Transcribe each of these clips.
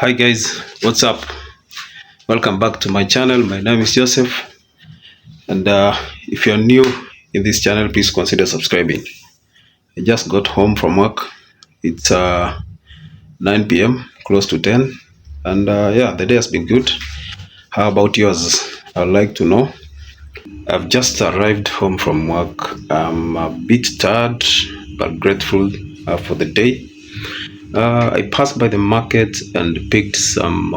Hi guys, what's up? Welcome back to my channel. My name is Joseph, and if you're new in this channel, please consider subscribing. I just got home from work. It's 9 p.m., close to 10, and yeah, the day has been good. How about yours? I'd like to know. I've just arrived home from work. I'm a bit tired, but grateful for the day. I passed by the market and picked some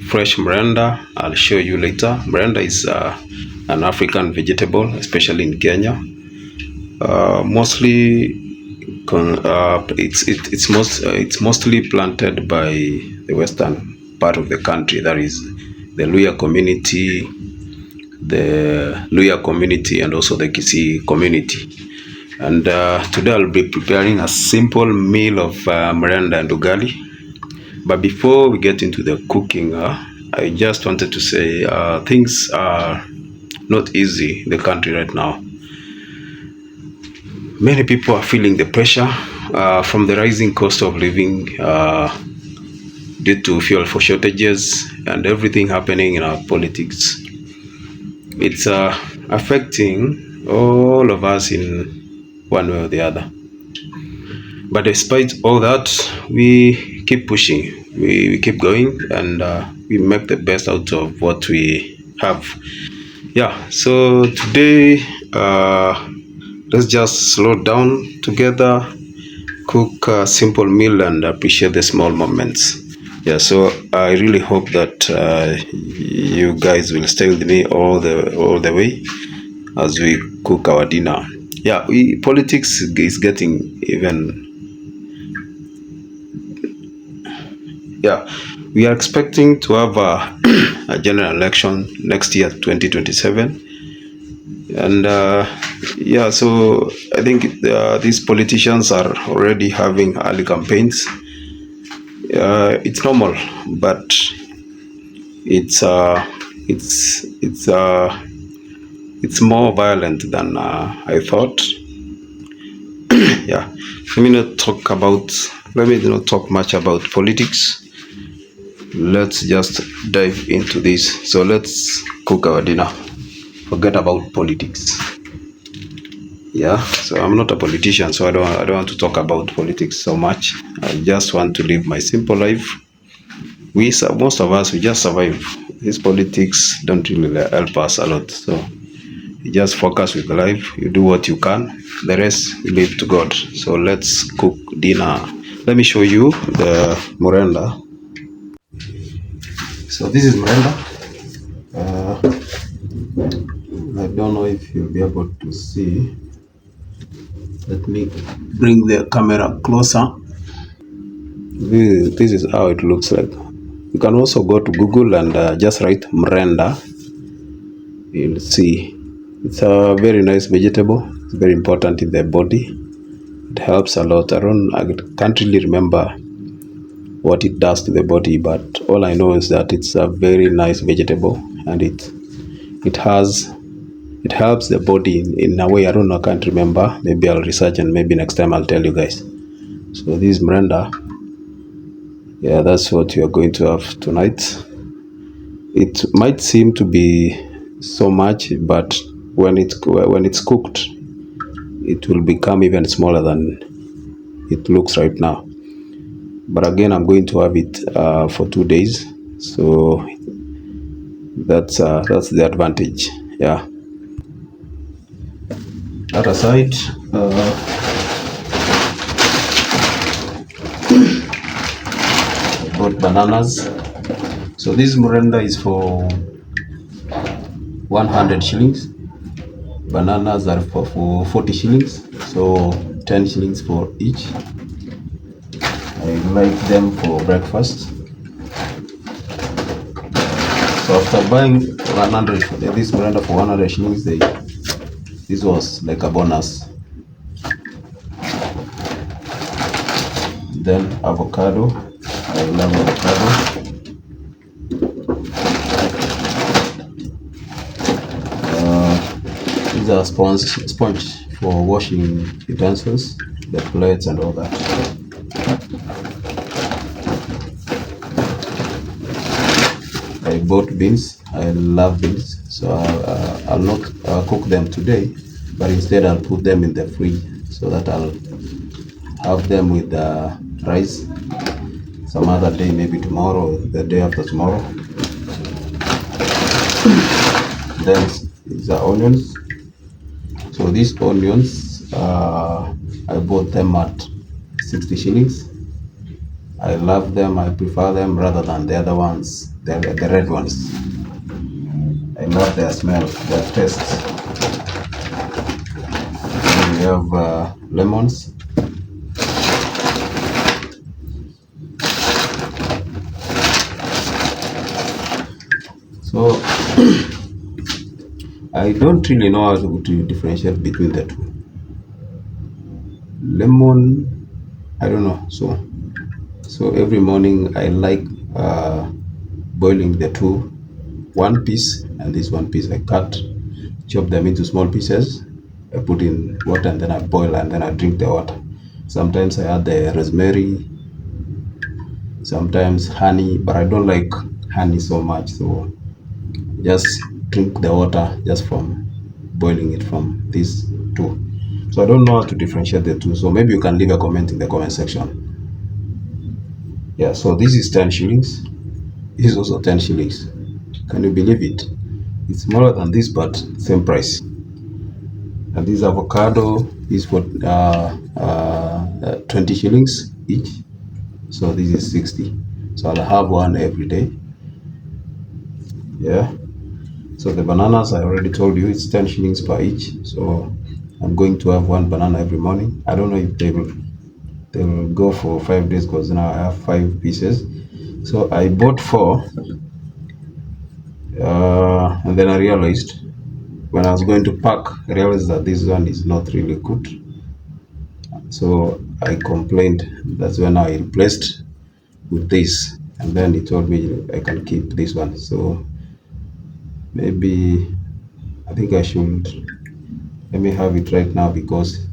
fresh Mrenda. I'll show you later. Mrenda is an African vegetable, especially in Kenya. Mostly, it's mostly planted by the western part of the country. That is the Luya community, and also the Kisii community. And today I'll be preparing a simple meal of Mrenda and Ugali. But before we get into the cooking, I just wanted to say things are not easy in the country right now. Many people are feeling the pressure from the rising cost of living due to fuel for shortages and everything happening in our politics. It's affecting all of us in one way or the other. But despite all that, we keep pushing, we keep going, and we make the best out of what we have. Yeah, so today, let's just slow down together, cook a simple meal, and appreciate the small moments. Yeah, so I really hope that you guys will stay with me all the way as we cook our dinner. Yeah, politics is getting even. Yeah, we are expecting to have a general election next year, 2027. And yeah, so I think these politicians are already having early campaigns. It's normal, but it's it's more violent than I thought. Yeah, let me not talk much about politics. Let's just dive into this. So let's cook our dinner. Forget about politics. Yeah, so I'm not a politician, so I don't want to talk about politics so much. I just want to live my simple life. Most of us, we just survive. These politics don't really help us a lot. So you just focus with life. You do what you can. The rest you leave to God. So let's cook dinner. Let me show you the Mrenda. So this is Mrenda. I don't know if you'll be able to see. Let me bring the camera closer. This is how it looks like. You can also go to Google and just write Mrenda. You'll see. It's a very nice vegetable. It's very important in the body. It helps a lot. I can't really remember what it does to the body, but all I know is that it's a very nice vegetable, and it helps the body in a way. I don't know, I can't remember. Maybe I'll research and maybe next time I'll tell you guys. So this Mrenda, yeah, that's what you are going to have tonight. It might seem to be so much, but when it's cooked, it will become even smaller than it looks right now. But again, I'm going to have it for 2 days, so that's the advantage. Yeah. That aside, I bought bananas. So this Mrenda is for 100 shillings. Bananas are for 40 shillings, so 10 shillings for each. I like them for breakfast. So after buying this Mrenda for 100 shillings, this was like a bonus. Then avocado. I love avocado. These are sponge for washing utensils, the plates and all that. I bought beans. I love beans, so I'll not cook them today, but instead I'll put them in the fridge so that I'll have them with rice some other day, maybe tomorrow, the day after tomorrow. Then the onions. So these onions, I bought them at 60 shillings. I love them. I prefer them rather than the other ones, the red ones. I love their smell, their taste. Then we have lemons. So I don't really know how to differentiate between the two. Lemon, I don't know. So every morning I like boiling the two, one piece and this one piece. I chop them into small pieces. I put in water and then I boil and then I drink the water. Sometimes I add the rosemary, sometimes honey, but I don't like honey so much. So just drink the water just from boiling it from these two. So I don't know how to differentiate the two. So maybe you can leave a comment in the comment section. Yeah, so this is 10 shillings. This is also 10 shillings. Can you believe it? It's smaller than this, but same price. And this avocado is for 20 shillings each. So this is 60. So I'll have one every day. Yeah. So the bananas, I already told you, it's 10 shillings per each. So I'm going to have one banana every morning. I don't know if they will go for 5 days because now I have 5 pieces. So I bought 4, and then I realized when I was going to pack, I realized that this one is not really good. So I complained. That's when I replaced with this, and then he told me I can keep this one. So maybe I think I should let me have it right now because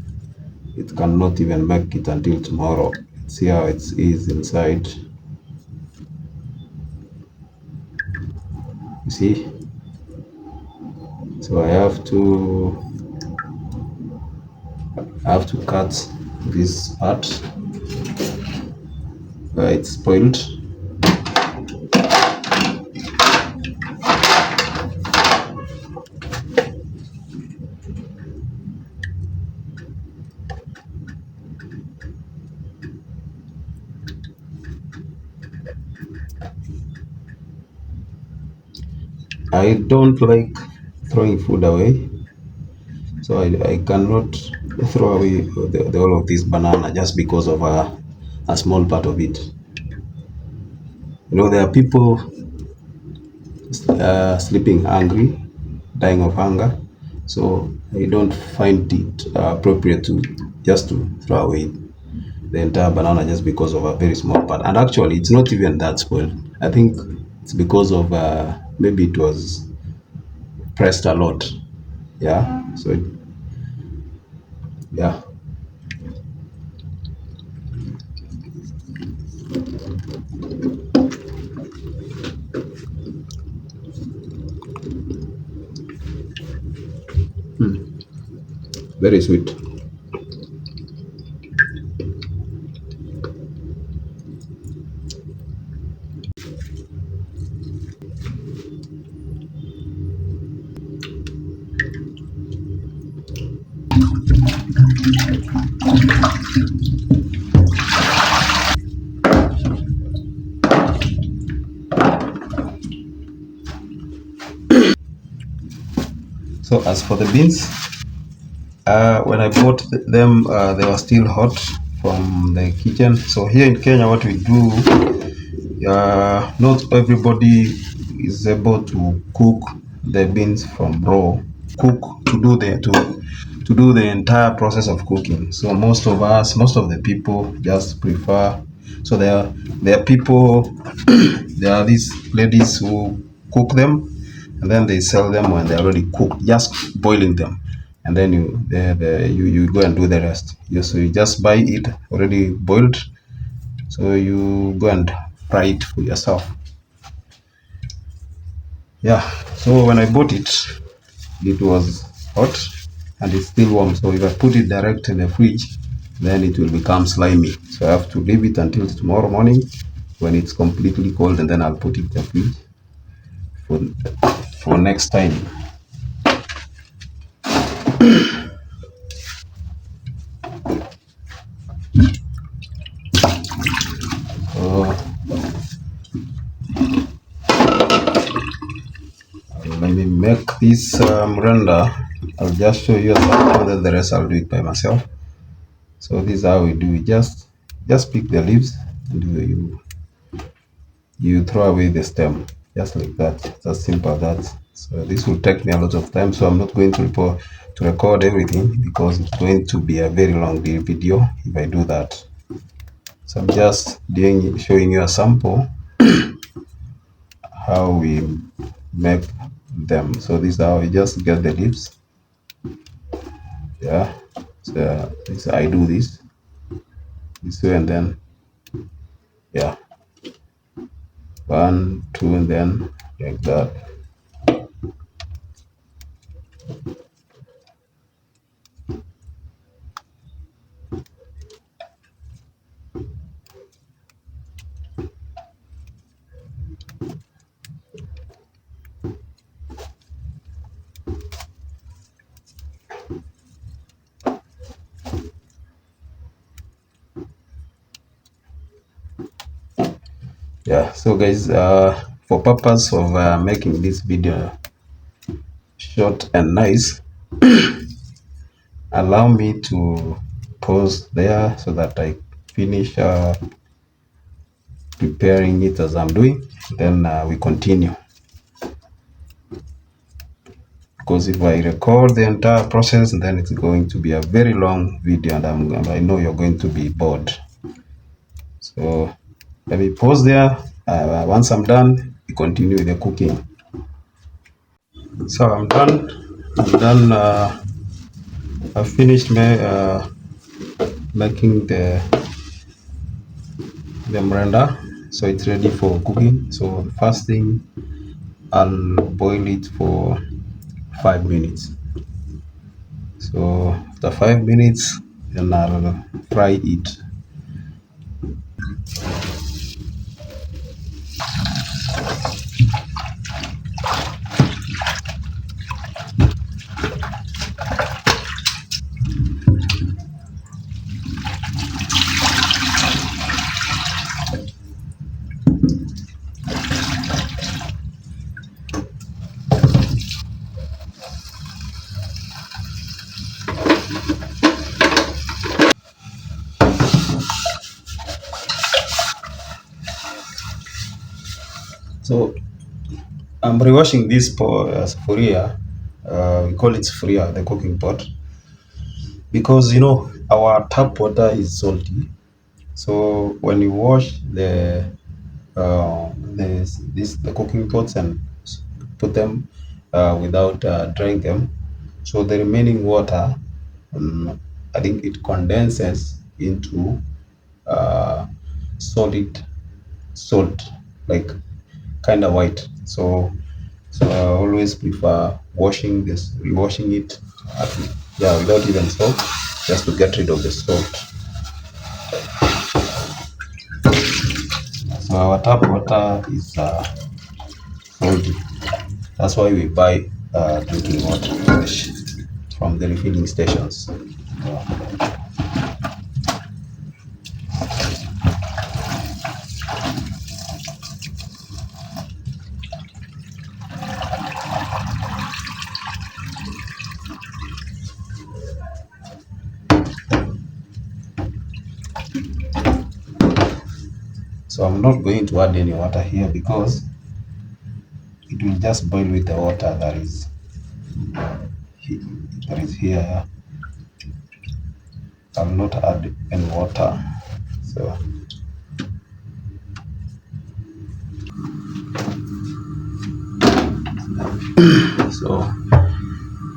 it cannot even make it until tomorrow. See how it is inside. You see? So I have to cut this part. It's spoiled. I don't like throwing food away, so I cannot throw away all of this banana just because of a small part of it. There are people sleeping hungry, dying of hunger. So I don't find it appropriate to just to throw away the entire banana just because of a very small part. And actually, it's not even that spoiled. I think it's because of maybe it was pressed a lot. Yeah. So yeah. Very sweet. So as for the beans, when I bought them, they were still hot from the kitchen. So here in Kenya, what we do, not everybody is able to cook the beans from raw. Cook to do the entire process of cooking. So most of the people just prefer. So there are people, there are these ladies who cook them, and then they sell them when they're already cooked, just boiling them, and then you go and do the rest. So you just buy it already boiled, so you go and fry it for yourself. Yeah, so when I bought it, it was hot and it's still warm. So if I put it direct in the fridge, then it will become slimy. So I have to leave it until tomorrow morning when it's completely cold, and then I'll put it in the fridge for next time. Uh, Let me make this Mrenda. I'll just show you some, and then the rest I'll do it by myself. So this is how we do it. Just pick the leaves and you throw away the stem, just like that. It's as simple as that. So this will take me a lot of time, so I'm not going to record everything because it's going to be a very long video if I do that. So I'm just showing you a sample how we make them. So this is how you just get the leaves. Yeah. So I do this way, and then yeah, one, two, and then like that. Yeah, so guys, for purpose of making this video short and nice, allow me to pause there so that I finish preparing it as I'm doing, then we continue. Because if I record the entire process, then it's going to be a very long video, and I know you're going to be bored. So let me pause there. Once I'm done, we continue with the cooking. So I'm done. I'm done. I finished making the Mrenda, so it's ready for cooking. So the first thing, I'll boil it for 5 minutes. So after 5 minutes, then I'll fry it. So I'm rewashing this sufuria. We call it sufuria, the cooking pot, because our tap water is salty. So when you wash the cooking pots and put them without drying them, so the remaining water, I think it condenses into uh, solid salt, like kind of white. So I always prefer rewashing it, yeah, without even salt, just to get rid of the salt. So our tap water is salty. That's why we buy drinking water fresh from the refilling stations. So I'm not going to add any water here because it will just boil with the water that is here. I'll not add any water. So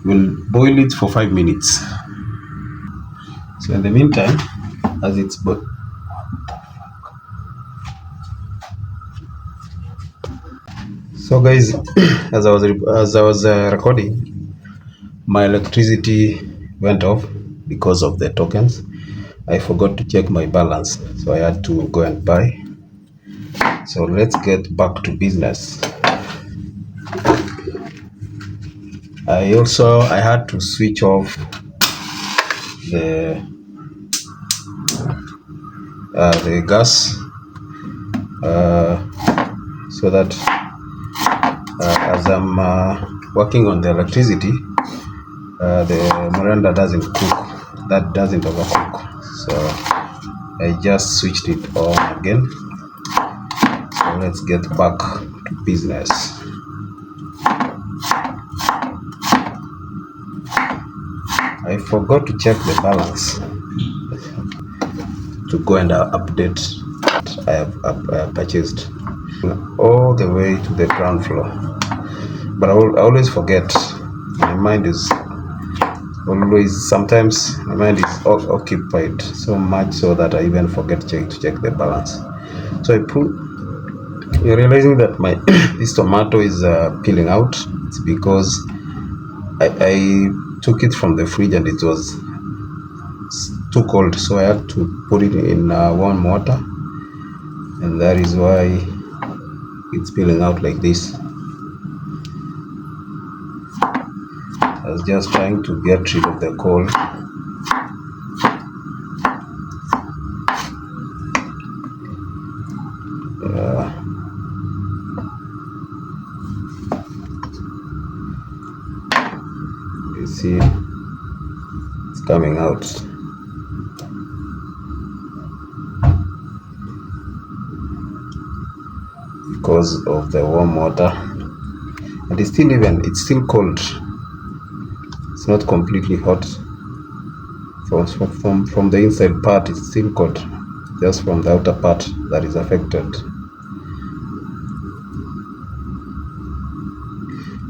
we'll boil it for 5 minutes. So in the meantime, as it's boiled, So guys, as I was recording, my electricity went off because of the tokens. I forgot to check my balance, so I had to go and buy. So let's get back to business. I had to switch off the the gas uh, so that as I'm working on the electricity, the Mrenda doesn't cook. That doesn't overcook. So I just switched it on again. So let's get back to business. I forgot to check the balance to go and update. I have purchased all the way to the ground floor, but I always forget. My mind is always, sometimes my mind is occupied so much so that I even forget to check the balance. So you're realizing that my this tomato is peeling out. It's because I took it from the fridge and it was too cold, so I had to put it in warm water, and that is why it's peeling out like this. I was just trying to get rid of the cold. You see, it's coming out. Because of the warm water, and it's still cold. It's not completely hot. From the inside part, it's still cold. Just from the outer part that is affected.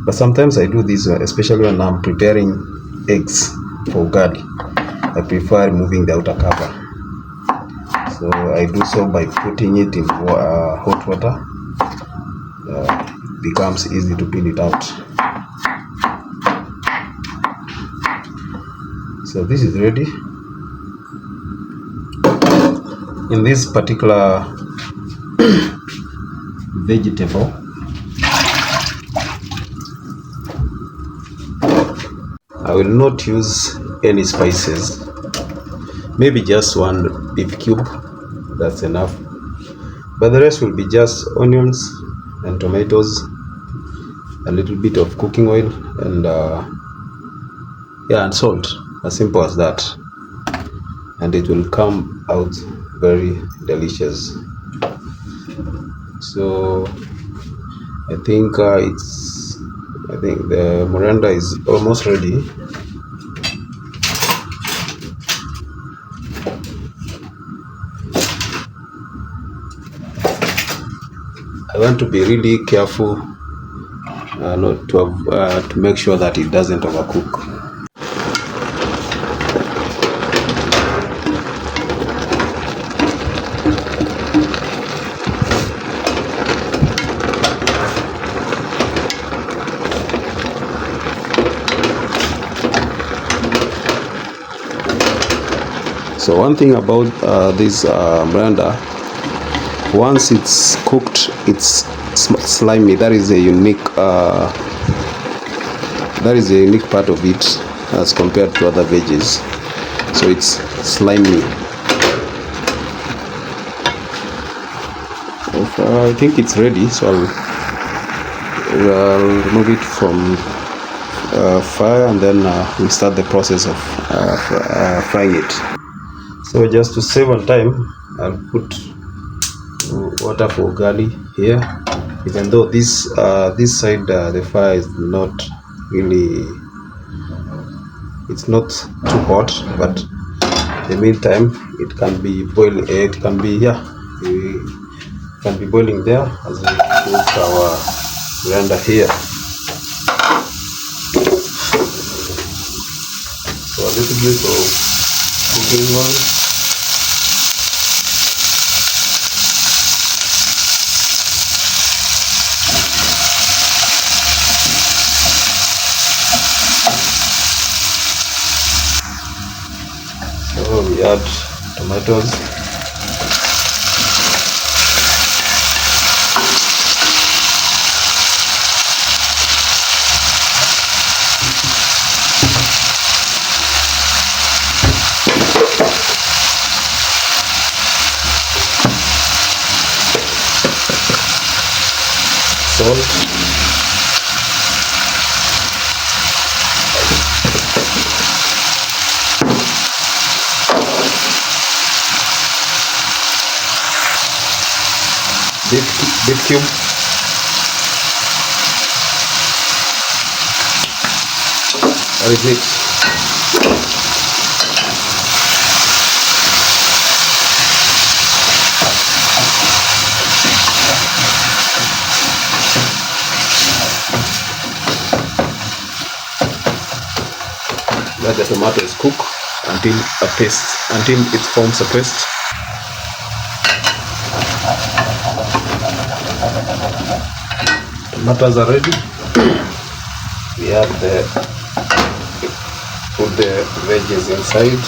But sometimes I do this, especially when I'm preparing eggs for ugali. I prefer removing the outer cover. So I do so by putting it in hot water. It becomes easy to peel it out. So this is ready. In this particular vegetable, I will not use any spices. Maybe just one beef cube, that's enough. But the rest will be just onions and tomatoes, a little bit of cooking oil, and and salt. As simple as that, and it will come out very delicious. So I think the Mrenda is almost ready. I want to be really careful not to make sure that it doesn't overcook. So one thing about this Mrenda, once it's cooked, it's slimy. That is a unique part of it as compared to other veggies. So it's slimy. I think it's ready, so I'll remove it from fire, and then we'll start the process of frying it. So just to save on time, I'll put water for ugali here, even though this side the fire is not really, it's not too hot, but in the meantime it can be boiling. It can be boiling there as we cook our Mrenda here. So a little bit of cooking oil. tomatoes. Salt. Beef cube. What is it? Let the tomatoes cook until it forms a paste. Tomatoes are ready. We have put the veggies inside.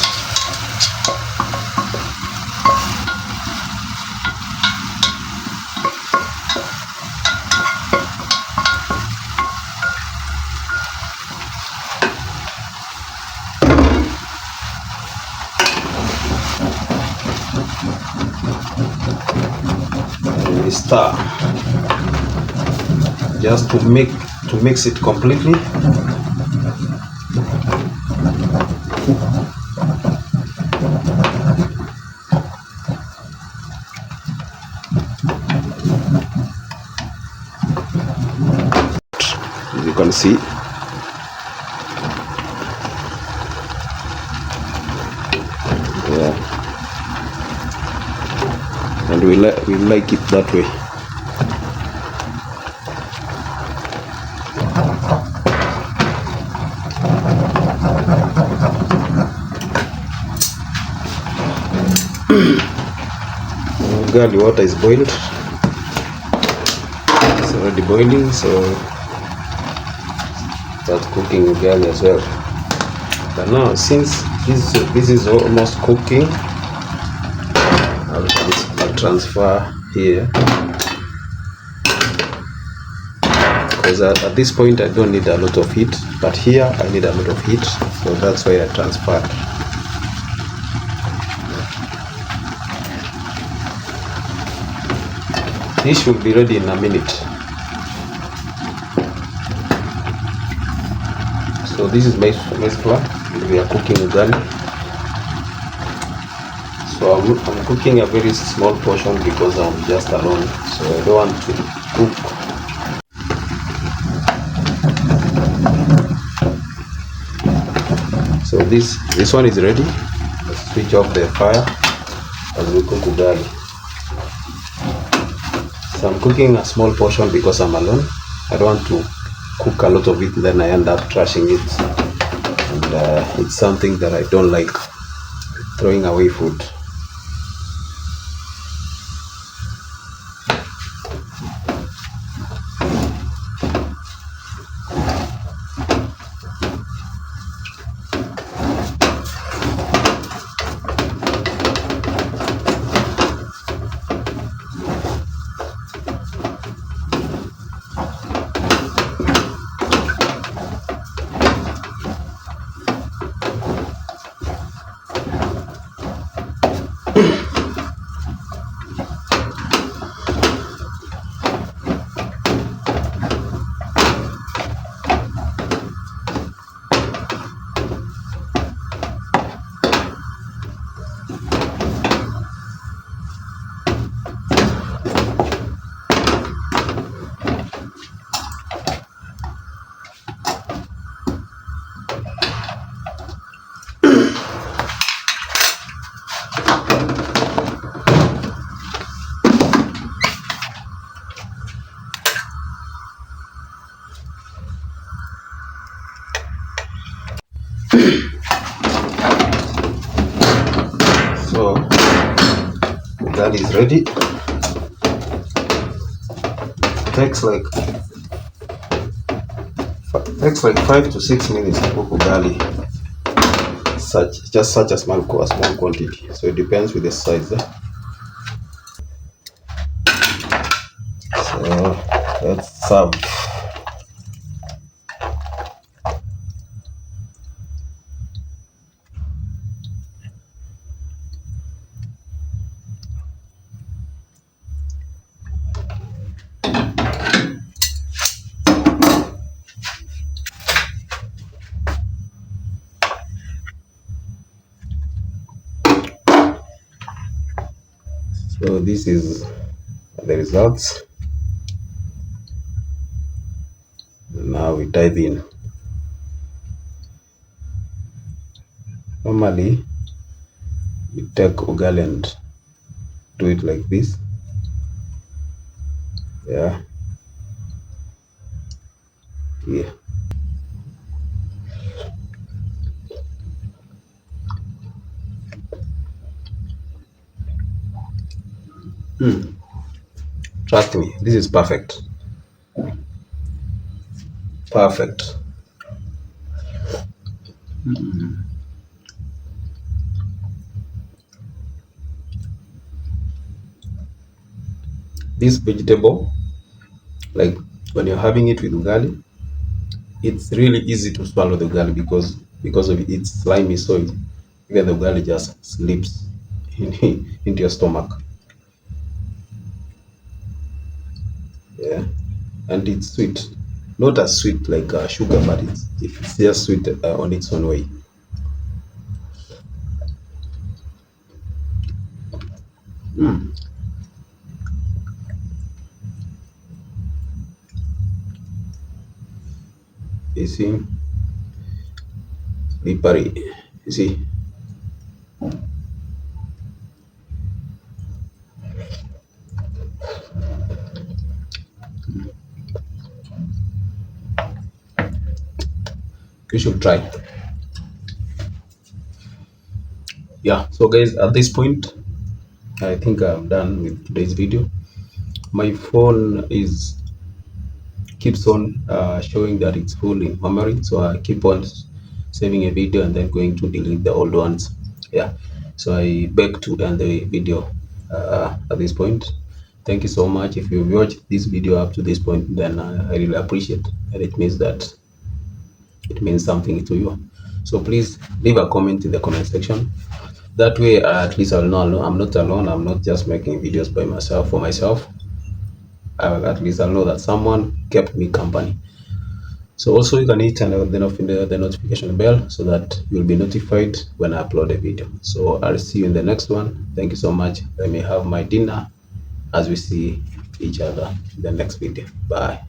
And we stir just to mix it completely. As you can see, yeah, and we like it that way. Ugali water is boiled. It's already boiling, so start cooking ugali as well. But now, since this is almost cooking, I'll transfer here, because at this point I don't need a lot of heat, but here I need a lot of heat, so that's why I transferred. This should be ready in a minute. So this is maize flour. We are cooking ugali. So I'm cooking a very small portion because I'm just alone. So I don't want to cook. So this one is ready. Let's switch off the fire as we cook ugali. So I'm cooking a small portion because I'm alone. I don't want to cook a lot of it, then I end up trashing it. And it's something that I don't like, throwing away food. So ugali is ready. Takes like 5 to 6 minutes to cook ugali. such a small quantity, so it depends with the size. So let's serve. So this is the results. Now we dive in. Normally you take ugali and do it like this. Yeah. Yeah. Trust me, this is perfect. Perfect. This vegetable, like when you're having it with ugali, it's really easy to swallow the ugali because of its slimy soil. Even the ugali just slips into your stomach. Yeah, and it's sweet, not as sweet like sugar, but it's just sweet on its own way. You see, slippery. You see, you should try. Yeah. So guys, at this point, I think I'm done with today's video. My phone is keeps on showing that it's full in memory, so I keep on saving a video and then going to delete the old ones. Yeah, so I beg to end the video at this point. Thank you so much. If you've watched this video up to this point, then I really appreciate, and it means that it means something to you. So please leave a comment in the comment section. That way at least I'll know I'm not alone. I'm not just making videos by myself for myself. At least I'll know that someone kept me company. So also you can hit the notification bell so that you'll be notified when I upload a video. So I'll see you in the next one. Thank you so much. Let me have my dinner as we see each other in the next video. Bye.